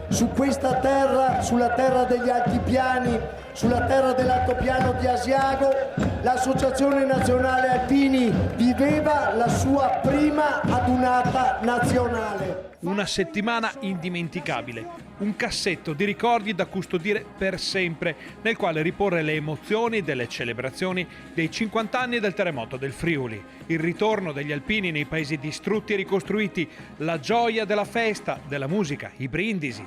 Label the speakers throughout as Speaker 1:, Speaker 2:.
Speaker 1: Su questa terra, sulla terra degli altipiani, sulla terra dell'altopiano di Asiago, l'Associazione Nazionale Alpini viveva la sua prima adunata nazionale.
Speaker 2: Una settimana indimenticabile, un cassetto di ricordi da custodire per sempre, nel quale riporre le emozioni delle celebrazioni dei 50 anni del terremoto del Friuli, il ritorno degli alpini nei paesi distrutti e ricostruiti, la gioia della festa, della musica, i brindisi.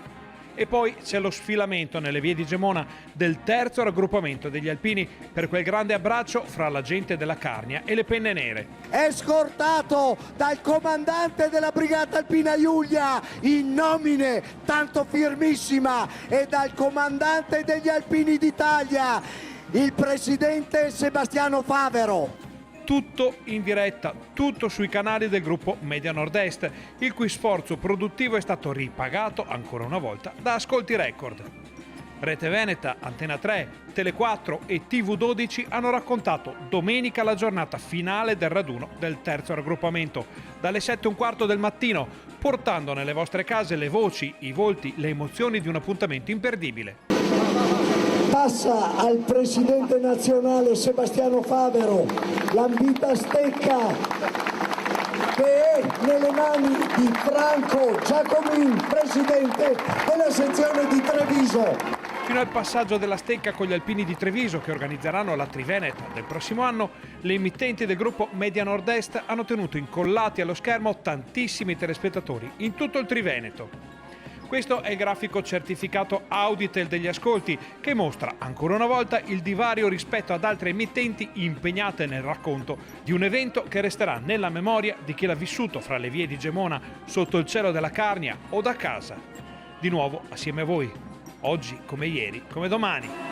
Speaker 2: E poi c'è lo sfilamento nelle vie di Gemona del terzo raggruppamento degli alpini per quel grande abbraccio fra la gente della Carnia e le penne nere.
Speaker 1: È scortato dal comandante della Brigata Alpina Giulia in nomine tanto firmissima e dal comandante degli Alpini d'Italia, il presidente Sebastiano Favero.
Speaker 2: Tutto in diretta, tutto sui canali del gruppo Media Nord-Est, il cui sforzo produttivo è stato ripagato ancora una volta da Ascolti Record. Rete Veneta, Antena 3, Tele 4 e TV12 hanno raccontato domenica la giornata finale del raduno del terzo raggruppamento, dalle 7:15 del mattino, portando nelle vostre case le voci, i volti, le emozioni di un appuntamento imperdibile.
Speaker 1: Passa al presidente nazionale Sebastiano Favero l'ambita stecca che è nelle mani di Franco Giacomin, presidente della sezione di Treviso.
Speaker 2: Fino al passaggio della stecca con gli alpini di Treviso che organizzeranno la Triveneta del prossimo anno, le emittenti del gruppo Media Nord-Est hanno tenuto incollati allo schermo tantissimi telespettatori in tutto il Triveneto. Questo è il grafico certificato Auditel degli ascolti che mostra ancora una volta il divario rispetto ad altre emittenti impegnate nel racconto di un evento che resterà nella memoria di chi l'ha vissuto fra le vie di Gemona, sotto il cielo della Carnia o da casa. Di nuovo assieme a voi, oggi come ieri, come domani.